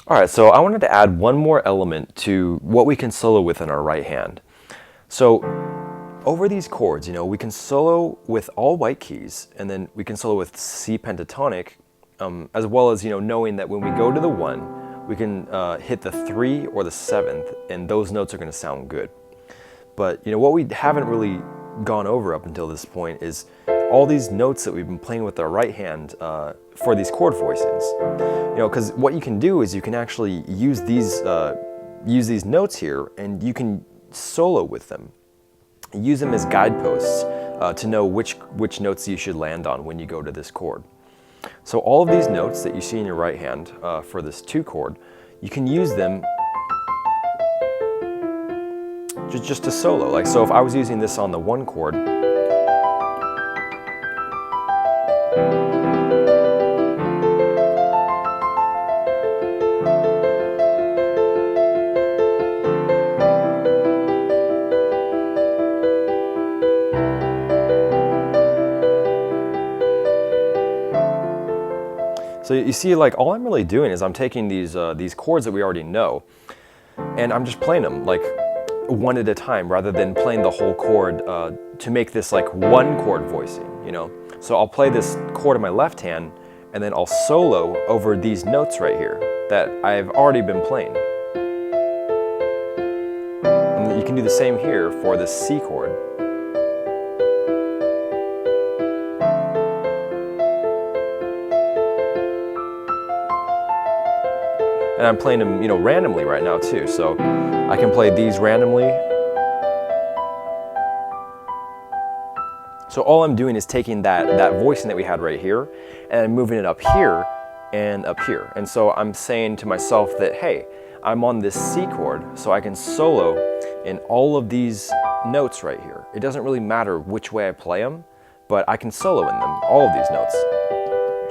All right, so I wanted to add one more element to what we can solo with in our right hand. So over these chords, we can solo with all white keys, and then we can solo with C pentatonic, as well as, knowing that when we go to the 1, we can hit the 3 or the 7th, and those notes are going to sound good. But, what we haven't really gone over up until this point is all these notes that we've been playing with our right hand for these chord voicings. Because what you can do is you can actually use these notes here, and you can solo with them. Use them as guideposts to know which notes you should land on when you go to this chord. So all of these notes that you see in your right hand for this 2 chord, you can use them just to solo. Like, so if I was using this on the 1 chord, so you see, like, all I'm really doing is I'm taking these chords that we already know, and I'm just playing them like one at a time rather than playing the whole chord to make this like 1 chord voicing, So I'll play this chord in my left hand, and then I'll solo over these notes right here that I've already been playing. And you can do the same here for this C chord. And I'm playing them, randomly right now too. So I can play these randomly. So all I'm doing is taking that voicing that we had right here, and I'm moving it up here and up here. And so I'm saying to myself that, hey, I'm on this C chord, so I can solo in all of these notes right here. It doesn't really matter which way I play them, but I can solo in them, all of these notes.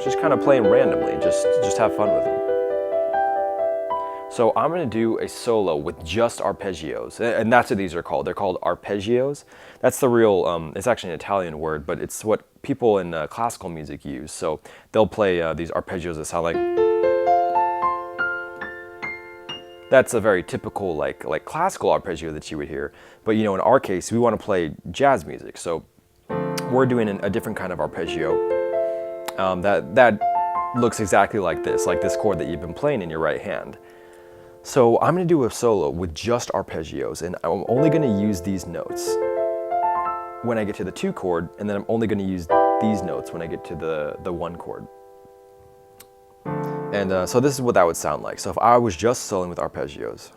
Just kind of play them randomly, just have fun with them. So I'm going to do a solo with just arpeggios, and that's what these are called. They're called arpeggios. That's the real, it's actually an Italian word, but it's what people in classical music use. So they'll play these arpeggios that sound like... That's a very typical like classical arpeggio that you would hear. But in our case, we want to play jazz music. So we're doing a different kind of arpeggio that looks exactly like this chord that you've been playing in your right hand. So I'm going to do a solo with just arpeggios, and I'm only going to use these notes when I get to the 2 chord, and then I'm only going to use these notes when I get to the 1 chord. And so this is what that would sound like. So if I was just soloing with arpeggios.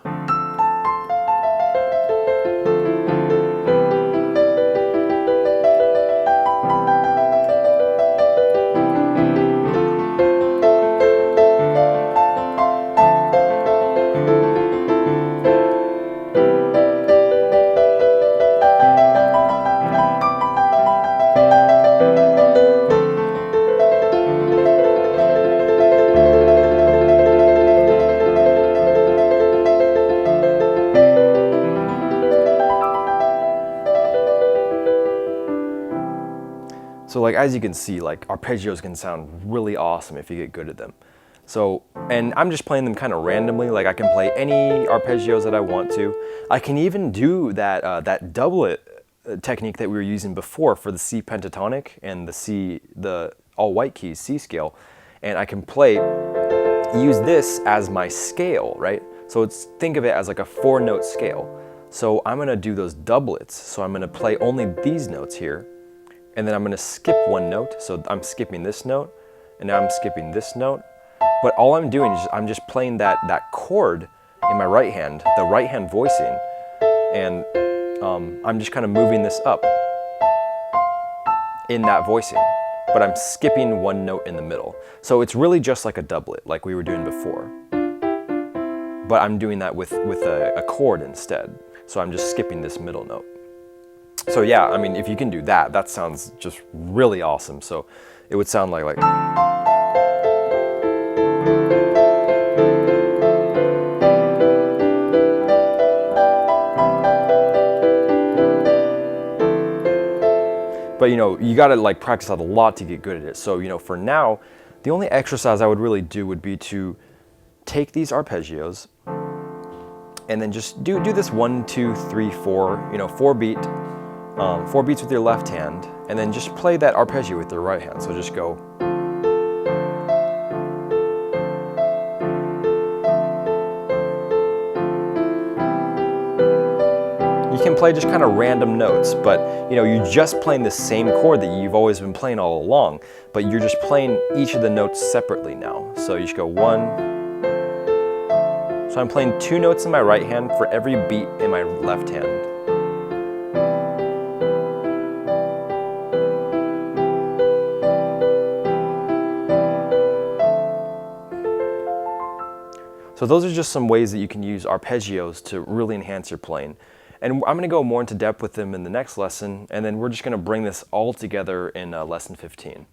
So as you can see, arpeggios can sound really awesome if you get good at them. So, and I'm just playing them kind of randomly. I can play any arpeggios that I want to. I can even do that doublet technique that we were using before for the C pentatonic and the all white keys C scale. And I can use this as my scale, right? So think of it as like a 4-note scale. So I'm gonna do those doublets. So I'm gonna play only these notes here, and then I'm gonna skip 1 note. So I'm skipping this note, and now I'm skipping this note. But all I'm doing is I'm just playing that chord in my right hand, the right hand voicing, and I'm just kind of moving this up in that voicing, but I'm skipping 1 note in the middle. So it's really just like a doublet, like we were doing before. But I'm doing that with a chord instead. So I'm just skipping this middle note. So yeah, I mean, if you can do that, that sounds just really awesome. So it would sound like but you gotta practice that a lot to get good at it. So for now, the only exercise I would really do would be to take these arpeggios and then just do this 1, 2, 3, 4, you know, 4 beats with your left hand, and then just play that arpeggio with your right hand. So just go. You can play just kind of random notes, but you know, you're just playing the same chord that you've always been playing all along, but you're just playing each of the notes separately now. So you just go 1. So I'm playing 2 notes in my right hand for every beat in my left hand. So those are just some ways that you can use arpeggios to really enhance your playing. And I'm going to go more into depth with them in the next lesson, and then we're just going to bring this all together in lesson 15.